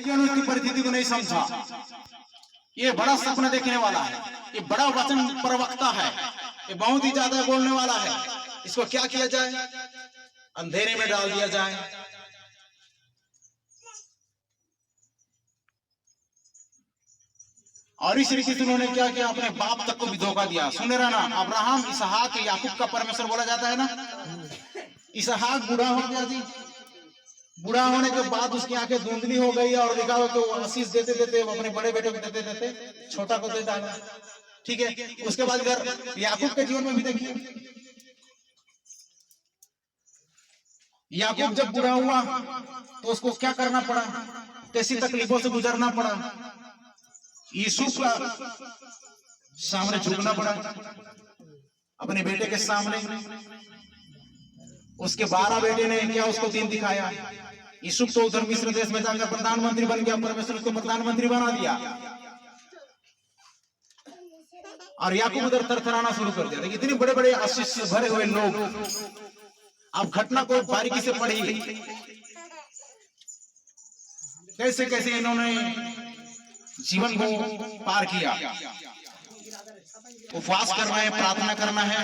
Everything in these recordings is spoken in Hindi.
उसकी परिस्थिति को नहीं समझा। ये बड़ा सपना देखने वाला है, ये बड़ा वचन प्रवक्ता है, ये बहुत ही ज्यादा बोलने वाला है। इसको क्या किया जाए? अंधेरे में डाल दिया जाए। और इस रीति से उन्होंने क्या किया? अपने बाप तक को भी धोखा दिया। सुने रहा ना, अब्राहम इसहाक याकूब का परमेश्वर बोला जाता है ना। इसहाक बूढ़ा हो गया जी, बूढ़ा होने के बाद उसकी आंखें धुंधली हो गई और लिखा हो कि वो आशीष देते देते अपने बड़े बेटे को देते देते छोटा को दे डाला। ठीक है, उसके बाद इधर याकूब के जीवन में भी देखिए, याकूब जब बूढ़ा हुआ तो उसको क्या करना पड़ा? कैसी तकलीफों से गुजरना पड़ा? यूसुफ का सामने झुकना पड़ा अपने बेटे के सामने। उसके 12 बेटे ने क्या उसको दिन दिखाया? यूसुफ तो उधर मिस्र देश में जाकर प्रधानमंत्री बन गया, परमेश्वर उसको प्रधानमंत्री बना दिया। और याकूब उधर थरथराना शुरू कर दिया। इतने बड़े बड़े आशीष से भरे हुए लोग, अब घटना को बारीकी से पढ़ी, कैसे कैसे इन्होंने जीवन को पार किया। उपवास करना है, प्रार्थना करना है,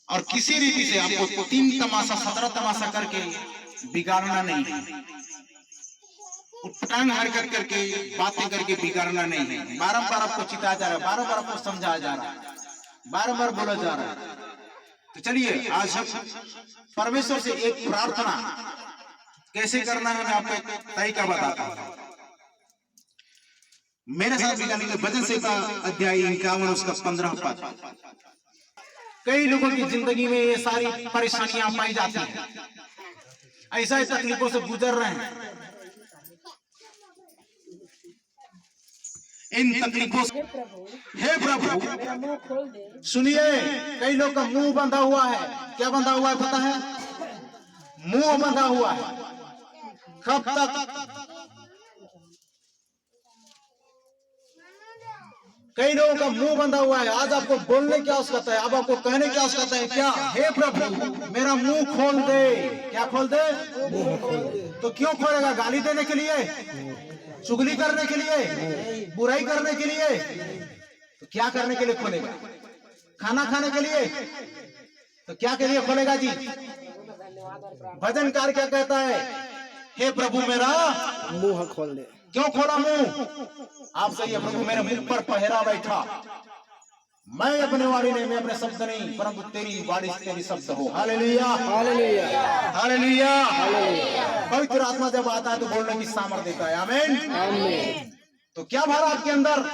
और किसी रीति से आपको 3 तमाशा 17 तमाशा करके बिगाड़ना नहीं है। उटपटांग हरकत करके बातें करके बिगाड़ना नहीं है। बारंबार आपको चिताया जा रहा है, बारंबार आपको समझाया जा रहा है, बारंबार बोला जा रहा है। तो चलिए आज हम परमेश्वर से एक प्रार्थना कैसे करना है मैं आपको एक तरीका बताता हूं। मेरे साथ निकालेंगे भजन संहिता अध्याय 51 उसका 15 पद। कई लोगों की जिंदगी में ये सारी परेशानियां पाई जाती हैं, ऐसा तकलीफों से गुजर रहे हैं। इन तकलीफों से हे प्रभु सुनिए, कई लोग का मुंह बंधा हुआ है। क्या बंधा हुआ है पता है? मुंह बंधा हुआ है। कब तक? कई लोगों का मुंह बंधा हुआ है। आज आपको बोलने की आवश्यकता है, अब आपको कहने की आवश्यकता है। क्या? हे प्रभु मेरा मुंह खोल दे। क्या खोल दे? तो क्यों खोलेगा? गाली देने के लिए? चुगली करने के लिए? बुराई करने के लिए? तो क्या करने के लिए खोलेगा? खाना खाने के लिए? तो क्या के लिए खोलेगा जी? भजनकार क्या कहता है? हे प्रभु मेरा मुंह खोल दे। क्यों खोला मुंह? आप सही है, प्रभु मेरे मुंह पर पहरा बैठा। मैं अपने वाणी नहीं, मैं अपने शब्द नहीं, परंतु तेरी वाणी तेरी शब्द हो। Hallelujah hallelujah hallelujah. हालेलुया। पवित्र आत्मा जब आता है तो बोलने की सामर्थ्य देता है। आमीन आमीन। तो क्या भरा आपके अंदर?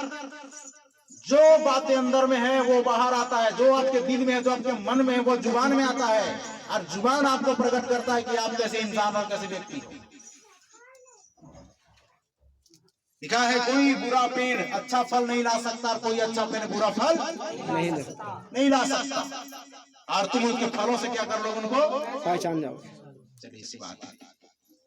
जो बातें अंदर में है वो बाहर आता है। जो आपके दिल में है, जो आपके मन में है, वो जुबान में आता है। और जुबान आपको प्रकट करता है कि आप कैसे इंसान और कैसे व्यक्ति हो। लिखा है कोई बुरा पेड़ अच्छा फल नहीं ला सकता, कोई अच्छा पेड़ बुरा फल नहीं ला सकता। और तुम उसके फलों से क्या कर लो? उनको पहचान जाओ। चलिए इसी बात है।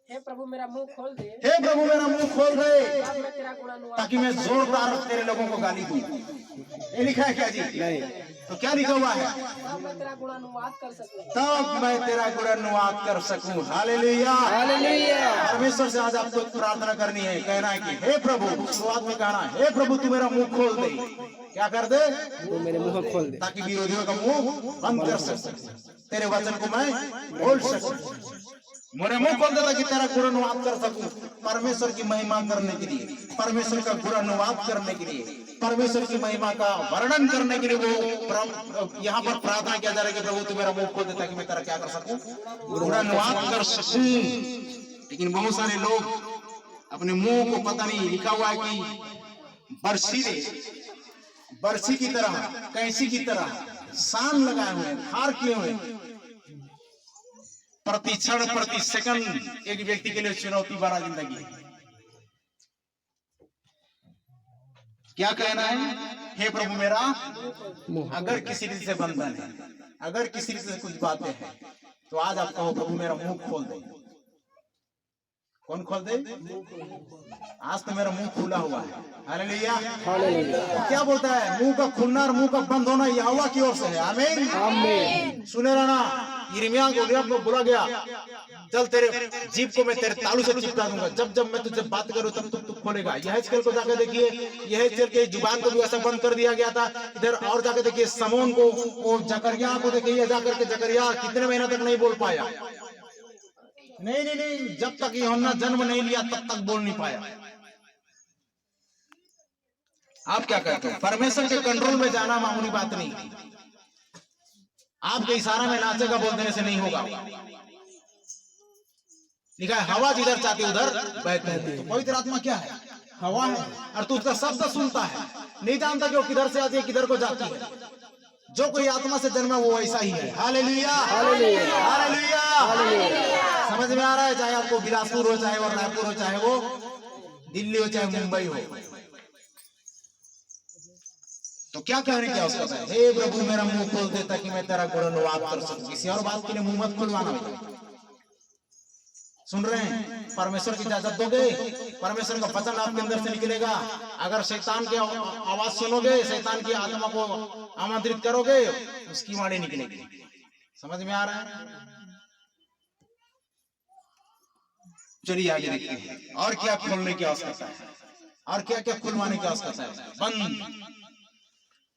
हे प्रभु मेरा मुंह खोल दे। हे प्रभु मेरा मुंह खोल दे अब मैं तेरा गुणानुवाद ताकि मैं जोरदार तेरे लोगों को गाली दूं। ये लिखा है क्या जी? नहीं। तो क्या लिखा हुआ है? तब मैं तेरा गुणानुवाद कर सकूं। तब मैं तेरा गुणानुवाद कर सकूं। Hallelujah hallelujah. परमेश्वर से आज आपको प्रार्थना करनी है, कहना है कि हे प्रभु, शुरुआत में कहना है हे प्रभु तू मेरा मुंह खोल दे। क्या कर दे? तू मेरे मुंह खोल दे ताकि विरोधियों का मुंह बंद कर सकूं, तेरे वचन को मैं बोल सकूं। मेरे मुंह खोल दे ताकि तेरा गुणानुवाद कर सकूं, परमेश्वर की महिमा करने के लिए, परमेश्वर का गुणानुवाद करने के लिए, परमेश्वर की महिमा का वर्णन करने के लिए वो यहाँ पर प्रार्थना किया जा रहा है कि प्रभु तू मेरा मुंह खोल दे ताकि मैं तेरा क्या कर सकूं? गुणानुवाद कर सकूं। लेकिन बहुत सारे लोग अपने मुंह को पता नहीं, लिखा हुआ है कि बरसी की तरह, कैंची की तरह सान लगाए हुए, धार किए हुए, प्रति क्षण प्रति सेकंड एक व्यक्ति के लिए चुनौती भरा जिंदगी है। क्या कहना है? हे प्रभु मेरा अगर किसी रीति से बंधन है, अगर किसी रीति से कुछ बातें हैं, तो आज आप कहो प्रभु मेरा मुंह खोल दे। कौन खोल दे? आज तो मेरा मुंह खुला हुआ है। Hallelujah hallelujah. क्या बोलता है? मुंह का खुलना और मुंह का बंद होना यहोवा की ओर से है। आमीन आमीन। सुने रहना, यिर्मयाह को बोला गया, चल तेरे जीभ को मैं तेरे तालू से चिपका दूंगा, जब जब मैं तुझसे बात करूं तब तू खोलेगा। यहेजकेल को जाकर देखिए, यहेजकेल के जुबान को भी ऐसा बंद कर दिया गया था। इधर और जाकर देखिए समोन को, वो जकरिया को देखिए, जाकर के जकरिया कितने महीना तक नहीं बोल पाया। नहीं, जब तक यूहन्ना जन्म नहीं लिया तब तक बोल नहीं पाया। आप क्या कहते हो? परमेश्वर के कंट्रोल में जाना मामूली बात नहीं। आपके इशारा में नाचेगा बोल देने से नहीं होगा। लिखा है हवा जिधर चाहती उधर बहती है। तो पवित्र आत्मा क्या है? हवा है, और तू उसका शब्द सुनता है, नहीं जानता कि वो किधर से आती है किधर को जाती है। जो कोई आत्मा से जन्मा वो ऐसा ही है। Hallelujah, hallelujah, hallelujah. समझ में आ रहा है? चाहे आपको बिलासपुर हो, चाहे वो रायपुर हो, चाहे वो दिल्ली हो, चाहे मुंबई हो। तो क्या कहने की आवश्यकता है? हे प्रभु मेरा मुंह खोल दे ताकि मैं तेरा गुणगान कर सकूं। किसी और बात के लिए मुंह मत खुलवाना। सुन रहे हैं? परमेश्वर की इजाजत दोगे, परमेश्वर का वचन आपके अंदर से निकलेगा। अगर शैतान की आवाज सुनोगे, शैतान की आत्मा को आमंत्रित करोगे, उसकी वाणी निकलेगी। समझ में आ रहा है? चलिए आगे देखते हैं और क्या खोलने की आवश्यकता है, और क्या क्या खुलवाने की आवश्यकता है। बंद,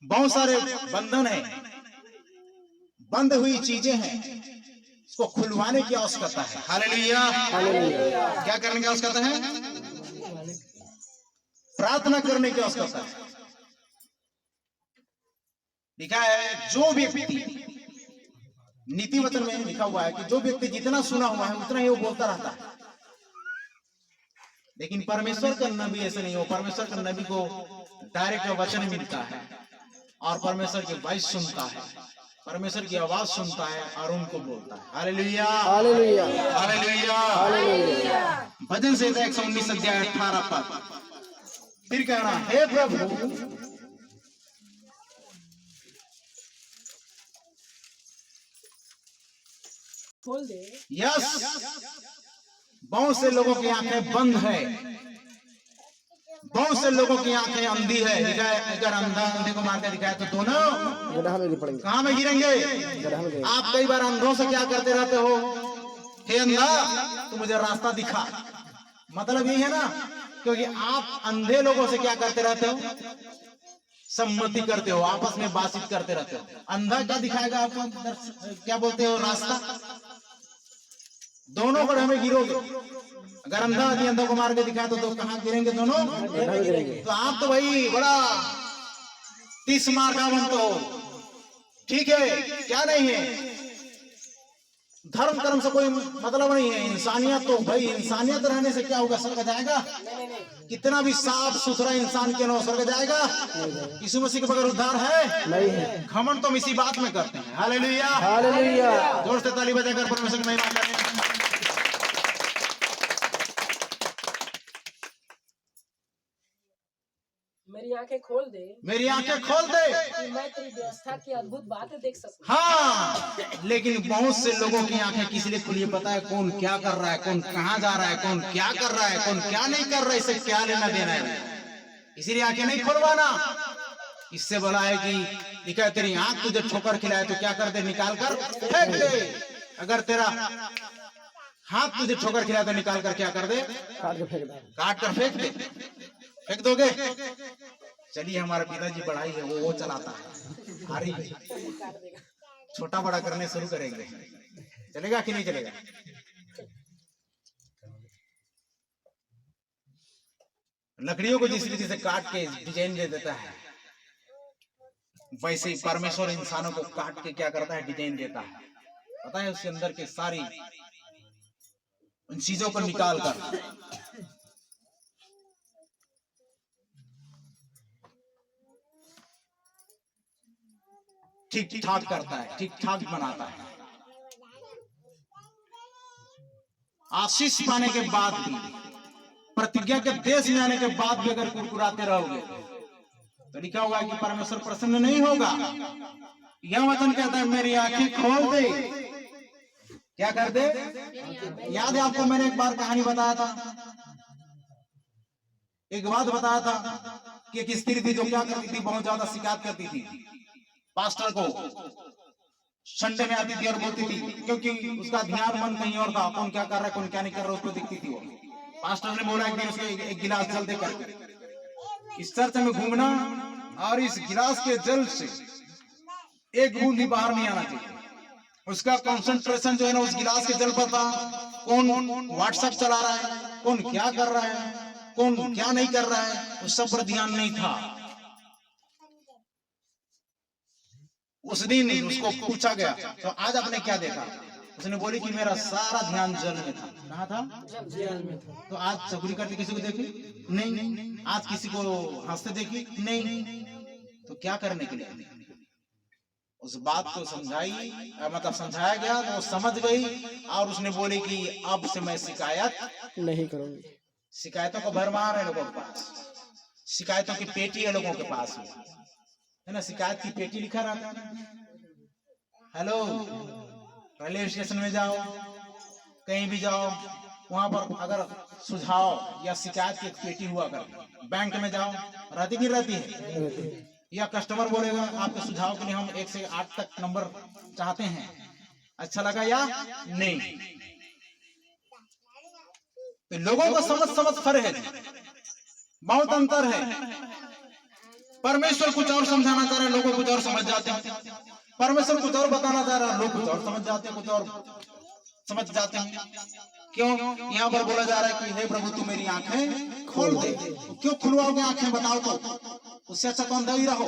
बहुत सारे बंधन है, बंद हुई चीजें हैं, इसको खुलवाने की आवश्यकता है। Hallelujah, hallelujah. क्या करने की आवश्यकता है? प्रार्थना करने की आवश्यकता है। लिखा है जो व्यक्ति, नीति वचन में लिखा हुआ है कि जो व्यक्ति जितना सुना हुआ है उतना ही वो बोलता रहता है। लेकिन परमेश्वर का नबी ऐसे नहीं हो। परमेश्वर का नबी को डायरेक्ट वचन मिलता है और परमेश्वर की वॉइस सुनता है, परमेश्वर की आवाज सुनता है और उनको बोलता है। Hallelujah, hallelujah, hallelujah, hallelujah. भजन संहिता 119 अध्याय 18 पद फिर कहना, हे प्रभु खोल दे। यस, बहुत से लोगों की आंखें बंद है, बहुत से लोगों की आंखें अंधी है। लिखा है अगर अंधा अंधे को मार के दिखाए तो दोनों गड्ढा में गिर पड़ेंगे। कहां में गिरेंगे? गड्ढा में। आप कई बार अंधों से क्या करते रहते हो? हे अंधा तू मुझे रास्ता दिखा। मतलब यही है ना, क्योंकि आप अंधे लोगों से क्या करते रहते हो? सम्मति करते हो, आपस में बातचीत करते रहते हो। अंधा क्या दिखाएगा आपको? क्या बोलते हो? रास्ता। दोनों गड्ढे में गिरोगे। अगर अंधा आदमी अंधा को मार के दिखाए तो कहां गिरेंगे? दोनों गिरेंगे। तो आप तो भाई बड़ा 30 मार का बनते हो। ठीक है, क्या नहीं है? धर्म कर्म से कोई मतलब नहीं है। इंसानियत तो भाई, इंसानियत रहने से क्या होगा? स्वर्ग जाएगा? कितना भी साफ सुथरा इंसान क्यों ना स्वर्ग जाएगा? यीशु मसीह के बगैर उद्धार है? नहीं है। घमंड तो हम इसी बात में करते हैं। Hallelujah, hallelujah. जोर से ताली बजाकर परमेश्वर की महिमा करें। मेरी आंखें खोल दे, मेरी आंखें खोल दे कि मैं तेरी व्यवस्था की अद्भुत बातें देख सकूं। हाँ, लेकिन बहुत से लोगों की आंखें किस लिए खुली है पता है? कौन क्या कर रहा है, कौन कहाँ जा रहा है, कौन क्या कर रहा है, कौन क्या नहीं कर रहा है, इससे क्या लेना देना है। इसीलिए आंखें नहीं खुलवाना। इससे बोला है कि लिखा है तेरी आंख तुझे ठोकर खिलाए तो क्या कर दे? निकाल कर फेंक दे। अगर तेरा हाथ तुझे ठोकर खिलाए तो निकाल कर क्या कर दे? काट कर फेंक दे। फेंक दोगे? चलिए, हमारे पिताजी बढ़ाई है, वो चलाता है। हारी छोटा बड़ा करने शुरू करेंगे, चलेगा कि नहीं चलेगा? लकड़ियों को जिस रीति से काट के डिजाइन दे देता है, वैसे ही परमेश्वर इंसानों को काट के क्या करता है? डिजाइन देता है। पता है? उसके अंदर के सारी उन चीजों को निकाल कर ठीक ठाक करता है, ठीक ठाक बनाता है। आशीष पाने के बाद भी, प्रतिज्ञा के देश में आने के बाद भी अगर कुरकुराते रहोगे तो लिखा हुआ है कि परमेश्वर प्रसन्न नहीं होगा। यह वचन कहता है मेरी आंखें खोल दे। क्या कर दे? याद है आपको, मैंने एक बार कहानी बताया था, एक बात बताया था कि एक स्त्री थी जो क्या करती थी? बहुत ज्यादा शिकायत करती थी पास्टर को संडे में आती थी और बोलती थी, क्योंकि उसका ध्यान मन कहीं और था, कौन क्या कर रहा है कौन क्या नहीं कर रहा उसको दिखती थी। वो पास्टर ने बोला एक दिन उसको एक गिलास जल देकर इस चर्च में घूमना और इस गिलास के जल से एक बूंद भी बाहर नहीं आना चाहिए। उसका कंसंट्रेशन जो है ना उस गिलास के जल पर था। कौन व्हाट्सएप चला रहा है, कौन क्या कर रहा है, कौन क्या नहीं कर रहा है, उस सब पर ध्यान नहीं था। उस दिन उसको पूछा गया तो आज आपने क्या देखा, उसने बोली कि मेरा सारा ध्यान जल में था। कहाँ था? जल में था। तो आज चगुली करते किसी को देखी? नहीं। आज किसी को हंसते देखी? नहीं। तो क्या करने के लिए? उस बात को समझाई, मतलब समझाया गया तो वो समझ गई और उसने बोली कि अब से मैं शिकायत नहीं करूंगी। शिकायतों का भरमार है लोगों के पास, शिकायतों की पेटी है लोगों के पास में, है ना? शिकायत की पेटी लिखा रहता है। हेलो, रेलवे स्टेशन में जाओ, कहीं भी जाओ, वहां पर अगर सुझाव या शिकायत की एक पेटी हुआ कर, बैंक में जाओ, रहती नहीं रहती है? या कस्टमर बोलेगा आपके सुझाव के लिए हम 1 से 8 तक नंबर चाहते हैं, अच्छा लगा या नहीं? तो लोगों का समझ फर्क है, बहुत अंतर है। परमेश्वर कुछ और समझाना चाह रहा है, लोगों कुछ और समझ जाते हैं। परमेश्वर कुछ और बताना चाह रहा है, लोग कुछ और समझ जाते हैं, कुछ और समझ जाते हैं। क्यों? यहाँ पर बोला जा रहा है कि हे प्रभु तू मेरी आंखें खोल दे। तो क्यों खुलवाओगे आंखें, बताओ तो? उससे अच्छा तो अंधा ही रहो।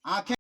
आंखें